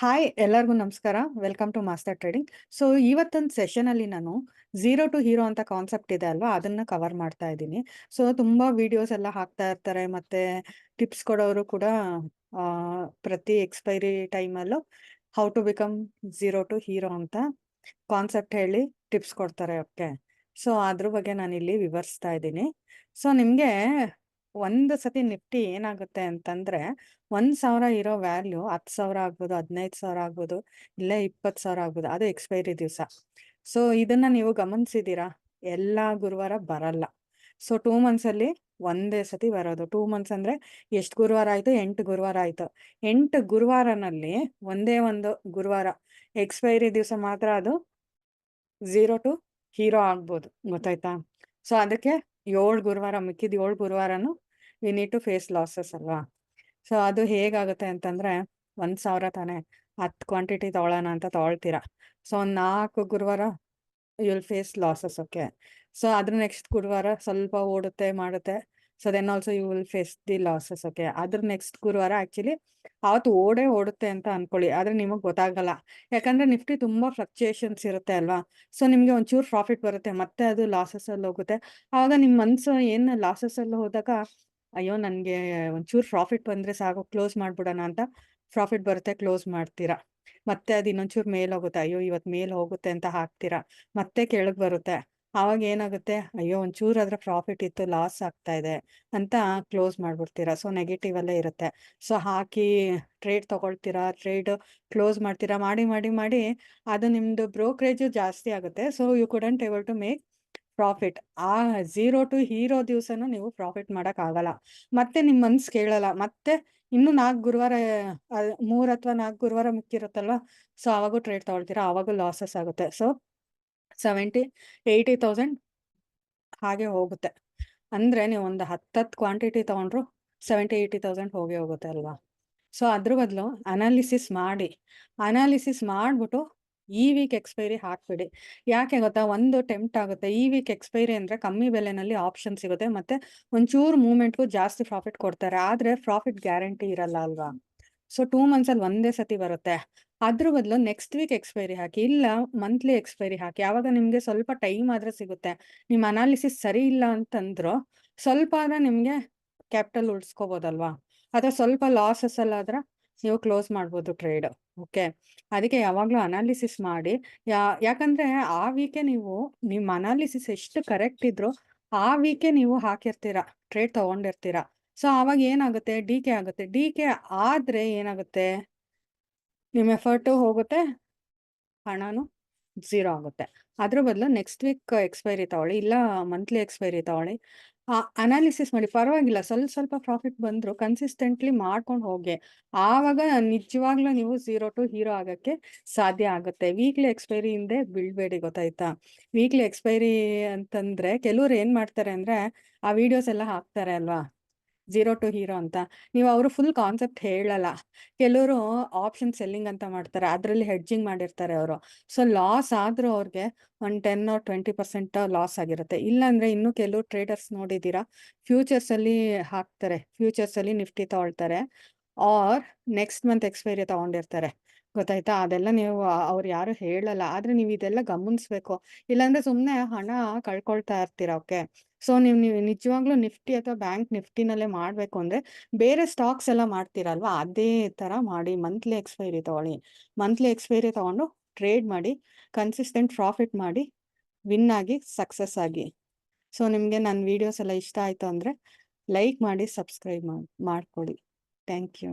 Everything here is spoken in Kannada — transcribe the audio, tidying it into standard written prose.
ಹಾಯ್ ಎಲ್ಲರಿಗೂ ನಮಸ್ಕಾರ. Welcome to master trading. So ಇವತ್ತೊಂದು ಸೆಷನಲ್ಲಿ ನಾನು ಝೀರೋ ಟು ಹೀರೋ ಅಂತ ಕಾನ್ಸೆಪ್ಟ್ ಇದೆ ಅಲ್ವಾ, ಅದನ್ನ ಕವರ್ ಮಾಡ್ತಾ ಇದ್ದೀನಿ. ಸೊ ತುಂಬ ವಿಡಿಯೋಸ್ ಎಲ್ಲ ಹಾಕ್ತಾ ಇರ್ತಾರೆ, ಮತ್ತೆ ಟಿಪ್ಸ್ ಕೊಡೋರು ಕೂಡ ಪ್ರತಿ ಎಕ್ಸ್ಪೈರಿ ಟೈಮಲ್ಲೂ how to become zero to hero ಅಂತ ಕಾನ್ಸೆಪ್ಟ್ ಹೇಳಿ ಟಿಪ್ಸ್ ಕೊಡ್ತಾರೆ. ಓಕೆ, ಸೊ ಅದ್ರ ಬಗ್ಗೆ ನಾನು ಇಲ್ಲಿ ವಿವರಿಸ್ತಾ ಇದ್ದೀನಿ. ಸೊ ನಿಮಗೆ ಒಂದು ಸತಿ ನಿಫ್ಟಿ ಏನಾಗುತ್ತೆ ಅಂತಂದ್ರೆ 1,000 ಇರೋ ವ್ಯಾಲ್ಯೂ 10,000 ಆಗ್ಬೋದು, 15,000 ಆಗ್ಬೋದು, ಇಲ್ಲ 20,000 ಆಗ್ಬೋದು. ಅದು ಎಕ್ಸ್ಪೈರಿ ದಿವಸ. ಸೊ ಇದನ್ನ ನೀವು ಗಮನಿಸಿದ್ದೀರಾ? ಎಲ್ಲ ಗುರುವಾರ ಬರಲ್ಲ. ಸೊ 2 ಮಂತ್ಸಲ್ಲಿ ಒಂದೇ ಸತಿ ಬರೋದು. 2 ಮಂತ್ಸ್ ಅಂದ್ರೆ ಎಷ್ಟು ಗುರುವಾರ ಆಯ್ತು? 8 ಗುರುವಾರ ಆಯ್ತು. 8 ಗುರುವಾರನಲ್ಲಿ ಒಂದೇ ಒಂದು ಗುರುವಾರ ಎಕ್ಸ್ಪೈರಿ ದಿವಸ ಮಾತ್ರ ಅದು ಝೀರೋ ಟು ಹೀರೋ ಆಗ್ಬೋದು. ಗೊತ್ತಾಯ್ತಾ? ಸೊ ಅದಕ್ಕೆ 7 ಗುರುವಾರ, ಮಿಕ್ಕಿದ 7 ಗುರುವಾರನು we need to face losses ಅಲ್ವಾ? ಸೊ ಅದು ಹೇಗಾಗುತ್ತೆ ಅಂತಂದ್ರೆ 1,000 ತಾನೆ 10 ಕ್ವಾಂಟಿಟಿ ತಗೊಳ್ಳೋಣ ಅಂತ ತಗೊಳ್ತೀರಾ. ಸೊ ಒಂದು 4 ಗುರುವಾರ you will face losses. Okay, so ಅದ್ರ ನೆಕ್ಸ್ಟ್ ಗುರುವಾರ ಸ್ವಲ್ಪ ಓಡುತ್ತೆ ಮಾಡುತ್ತೆ. So then also you will face the losses. Okay, ಅದ್ರ ನೆಕ್ಸ್ಟ್ ಗುರುವಾರ ಆಕ್ಚುಲಿ ಅವತ್ತು ಓಡುತ್ತೆ ಅಂತ ಅನ್ಕೊಳ್ಳಿ, ಆದ್ರೆ ನಿಮಗೆ ಗೊತ್ತಾಗಲ್ಲ. ಯಾಕಂದ್ರೆ ನಿಫ್ಟಿ ತುಂಬಾ ಫ್ಲಕ್ಚುಯೇಷನ್ಸ್ ಇರುತ್ತೆ ಅಲ್ವಾ? ಸೊ ನಿಮ್ಗೆ ಒಂಚೂರು ಪ್ರಾಫಿಟ್ ಬರುತ್ತೆ, ಮತ್ತೆ ಅದು ಲಾಸಸ್ ಅಲ್ಲಿ ಹೋಗುತ್ತೆ. ಆವಾಗ ನಿಮ್ಮ ಮನ್ಸು ಏನು ಲಾಸಸ್ ಅಲ್ಲಿ ಹೋದಾಗ ಅಯ್ಯೋ ನನಗೆ ಒಂಚೂರು ಪ್ರಾಫಿಟ್ ಬಂದರೆ ಸಾಕು, ಕ್ಲೋಸ್ ಮಾಡಿಬಿಡೋಣ ಅಂತ ಪ್ರಾಫಿಟ್ ಬರುತ್ತೆ, ಕ್ಲೋಸ್ ಮಾಡ್ತೀರಾ. ಮತ್ತೆ ಅದು ಇನ್ನೊಂಚೂರು ಮೇಲೆ ಹೋಗುತ್ತೆ, ಅಯ್ಯೋ ಇವತ್ತು ಮೇಲೆ ಹೋಗುತ್ತೆ ಅಂತ ಹಾಕ್ತೀರಾ. ಮತ್ತೆ ಕೆಳಗೆ ಬರುತ್ತೆ, ಆವಾಗ ಏನಾಗುತ್ತೆ, ಅಯ್ಯೋ ಒಂಚೂರು ಅದರ ಪ್ರಾಫಿಟ್ ಇತ್ತು, ಲಾಸ್ ಆಗ್ತಾ ಇದೆ ಅಂತ ಕ್ಲೋಸ್ ಮಾಡಿಬಿಡ್ತೀರಾ. ಸೊ ನೆಗೆಟಿವ್ ಅಲ್ಲೇ ಇರುತ್ತೆ. ಸೊ ಹಾಕಿ ಟ್ರೇಡ್ ತೊಗೊಳ್ತೀರಾ, ಟ್ರೇಡ್ ಕ್ಲೋಸ್ ಮಾಡ್ತೀರಾ, ಮಾಡಿ ಮಾಡಿ ಮಾಡಿ ಅದು ನಿಮ್ಮದು ಬ್ರೋಕ್ರೇಜು ಜಾಸ್ತಿ ಆಗುತ್ತೆ. So you couldn't able to make profit. ಆ ಝೀರೋ ಟು ಹೀರೋ ದಿವಸನೂ ನೀವು ಪ್ರಾಫಿಟ್ ಮಾಡೋಕ್ಕಾಗಲ್ಲ. ಮತ್ತೆ ನಿಮ್ಮ ಮನ್ಸು ಕೇಳಲ್ಲ. ಮತ್ತೆ ಇನ್ನೂ 4 ಗುರುವಾರ 3 ಅಥವಾ 4 ಗುರುವಾರ ಮಿಕ್ಕಿರುತ್ತಲ್ವ, ಸೊ ಆವಾಗೂ ಟ್ರೇಡ್ ತೊಗೊಳ್ತೀರಾ, ಆವಾಗೂ ಲಾಸಸ್ ಆಗುತ್ತೆ. ಸೊ 70,000-80,000 ಹಾಗೆ ಹೋಗುತ್ತೆ. ಅಂದರೆ ನೀವು ಒಂದು 10 ಕ್ವಾಂಟಿಟಿ ತೊಗೊಂಡ್ರು 70,000-80,000 ಹೋಗೇ ಹೋಗುತ್ತೆ ಅಲ್ವಾ? ಸೊ ಅದ್ರ ಬದಲು ಅನಾಲಿಸಿಸ್ ಮಾಡಿಬಿಟ್ಟು ಈ ವೀಕ್ ಎಕ್ಸ್ಪೈರಿ ಹಾಕ್ಬಿಡಿ. ಯಾಕೆ ಗೊತ್ತಾ? ಒಂದು ಟೆಂಪ್ಟ್ ಆಗುತ್ತೆ. ಈ ವೀಕ್ ಎಕ್ಸ್ಪೈರಿ ಅಂದರೆ ಕಮ್ಮಿ ಬೆಲೆನಲ್ಲಿ ಆಪ್ಷನ್ ಸಿಗುತ್ತೆ, ಮತ್ತು ಒಂಚೂರು ಮೂವ್ಮೆಂಟ್ಗೂ ಜಾಸ್ತಿ ಪ್ರಾಫಿಟ್ ಕೊಡ್ತಾರೆ. ಆದರೆ ಪ್ರಾಫಿಟ್ ಗ್ಯಾರಂಟಿ ಇರಲ್ಲ ಅಲ್ವಾ? ಸೊ 2 ಮಂತ್ಸಲ್ಲಿ ಒಂದೇ ಸತಿ ಬರುತ್ತೆ. ಅದ್ರ ಬದಲು ನೆಕ್ಸ್ಟ್ ವೀಕ್ ಎಕ್ಸ್ಪೈರಿ ಹಾಕಿ, ಇಲ್ಲ ಮಂತ್ಲಿ ಎಕ್ಸ್ಪೈರಿ ಹಾಕಿ. ಆವಾಗ ನಿಮಗೆ ಸ್ವಲ್ಪ ಟೈಮ್ ಆದರೆ ಸಿಗುತ್ತೆ. ನಿಮ್ಮ ಅನಾಲಿಸಿಸ್ ಸರಿ ಇಲ್ಲ ಅಂತಂದ್ರು ಸ್ವಲ್ಪ ಆದರೆ ನಿಮಗೆ ಕ್ಯಾಪಿಟಲ್ ಉಳಿಸ್ಕೋಬೋದಲ್ವಾ? ಅಥವಾ ಸ್ವಲ್ಪ ಲಾಸಸ್ಸಲ್ಲಾದ್ರೆ ನೀವು ಕ್ಲೋಸ್ ಮಾಡ್ಬೋದು ಟ್ರೇಡ್. ಓಕೆ, ಅದಕ್ಕೆ ಯಾವಾಗಲೂ ಅನಾಲಿಸಿಸ್ ಮಾಡಿ. ಯಾಕಂದರೆ ಆ ವೀಕೆ ನೀವು ನಿಮ್ಮ ಅನಾಲಿಸಿಸ್ ಎಷ್ಟು ಕರೆಕ್ಟ್ ಇದ್ರೋ ಆ ವೀಕೆ ನೀವು ಹಾಕಿರ್ತೀರ, ಟ್ರೇಡ್ ತೊಗೊಂಡಿರ್ತೀರ. ಸೊ ಆವಾಗ ಏನಾಗುತ್ತೆ, ಡಿ ಕೆ ಆಗುತ್ತೆ. ಡಿ ಕೆ ಆದರೆ ಏನಾಗುತ್ತೆ, ನಿಮ್ಮ ಎಫರ್ಟು ಹೋಗುತ್ತೆ, ಹಣನೂ ಝೀರೋ ಆಗುತ್ತೆ. ಅದ್ರ ಬದಲು ನೆಕ್ಸ್ಟ್ ವೀಕ್ ಎಕ್ಸ್ಪೈರಿ ತಗೊಳ್ಳಿ, ಇಲ್ಲ ಮಂತ್ಲಿ ಎಕ್ಸ್ಪೈರಿ ತಗೊಳ್ಳಿ. ಅನಾಲಿಸಿಸ್ ಮಾಡಿ, ಪರವಾಗಿಲ್ಲ ಸ್ವಲ್ಪ ಪ್ರಾಫಿಟ್ ಬಂದರೂ ಕನ್ಸಿಸ್ಟೆಂಟ್ಲಿ ಮಾಡ್ಕೊಂಡು ಹೋಗಿ. ಆವಾಗ ನಿಜವಾಗ್ಲೂ ನೀವು ಝೀರೋ ಟು ಹೀರೋ ಆಗೋಕ್ಕೆ ಸಾಧ್ಯ ಆಗುತ್ತೆ. ವೀಕ್ಲಿ ಎಕ್ಸ್ಪೈರಿ ಹಿಂದೆ ಬೀಳಬೇಡಿ. ಗೊತ್ತಾಯ್ತಾ? ವೀಕ್ಲಿ ಎಕ್ಸ್ಪೈರಿ ಅಂತಂದರೆ ಕೆಲವ್ರು ಏನು ಮಾಡ್ತಾರೆ ಅಂದರೆ ಆ ವಿಡಿಯೋಸ್ ಎಲ್ಲ ಹಾಕ್ತಾರೆ ಅಲ್ವಾ, ಝೀರೋ ಟು ಹೀರೋ ಅಂತ. ನೀವು ಅವರು ಫುಲ್ ಕಾನ್ಸೆಪ್ಟ್ ಹೇಳಲ್ಲ. ಕೆಲವರು ಆಪ್ಷನ್ ಸೆಲ್ಲಿಂಗ್ ಅಂತ ಮಾಡ್ತಾರೆ, ಅದರಲ್ಲಿ ಹೆಡ್ಜಿಂಗ್ ಮಾಡಿರ್ತಾರೆ ಅವರು. ಸೊ ಲಾಸ್ ಆದರೂ ಅವ್ರಿಗೆ ಒಂದು 10 or 20% ಲಾಸ್ ಆಗಿರುತ್ತೆ. ಇಲ್ಲಾಂದರೆ ಇನ್ನೂ ಕೆಲವು ಟ್ರೇಡರ್ಸ್ ನೋಡಿದ್ದೀರಾ, ಫ್ಯೂಚರ್ಸಲ್ಲಿ ಹಾಕ್ತಾರೆ, ಫ್ಯೂಚರ್ಸಲ್ಲಿ ನಿಫ್ಟಿ ತೊಗೊಳ್ತಾರೆ, ಆರ್ ನೆಕ್ಸ್ಟ್ ಮಂತ್ ಎಕ್ಸ್ಪೈರಿ ತೊಗೊಂಡಿರ್ತಾರೆ. ಗೊತ್ತಾಯ್ತಾ? ಅದೆಲ್ಲ ನೀವು ಅವ್ರು ಯಾರು ಹೇಳಲ್ಲ, ಆದರೆ ನೀವು ಇದೆಲ್ಲ ಗಮನಿಸ್ಬೇಕು. ಇಲ್ಲಾಂದರೆ ಸುಮ್ಮನೆ ಹಣ ಕಳ್ಕೊಳ್ತಾ ಇರ್ತೀರ. ಓಕೆ, ಸೊ ನೀವು ನಿಜವಾಗ್ಲೂ ನಿಫ್ಟಿ ಅಥವಾ ಬ್ಯಾಂಕ್ ನಿಫ್ಟಿನಲ್ಲೇ ಮಾಡಬೇಕು ಅಂದರೆ ಬೇರೆ ಸ್ಟಾಕ್ಸ್ ಎಲ್ಲ ಮಾಡ್ತೀರಲ್ವಾ, ಅದೇ ಥರ ಮಾಡಿ. ಮಂತ್ಲಿ ಎಕ್ಸ್ಪೈರಿ ತೊಗೊಳ್ಳಿ. ಮಂತ್ಲಿ ಎಕ್ಸ್ಪೈರಿ ತೊಗೊಂಡು ಟ್ರೇಡ್ ಮಾಡಿ, ಕನ್ಸಿಸ್ಟೆಂಟ್ ಪ್ರಾಫಿಟ್ ಮಾಡಿ, ವಿನ್ ಆಗಿ, ಸಕ್ಸಸ್ ಆಗಿ. ಸೊ ನಿಮಗೆ ನನ್ನ ವೀಡಿಯೋಸ್ ಎಲ್ಲ ಇಷ್ಟ ಆಯಿತು ಅಂದರೆ ಲೈಕ್ ಮಾಡಿ, ಸಬ್ಸ್ಕ್ರೈಬ್ ಮಾಡ್ಕೊಳ್ಳಿ. Thank you.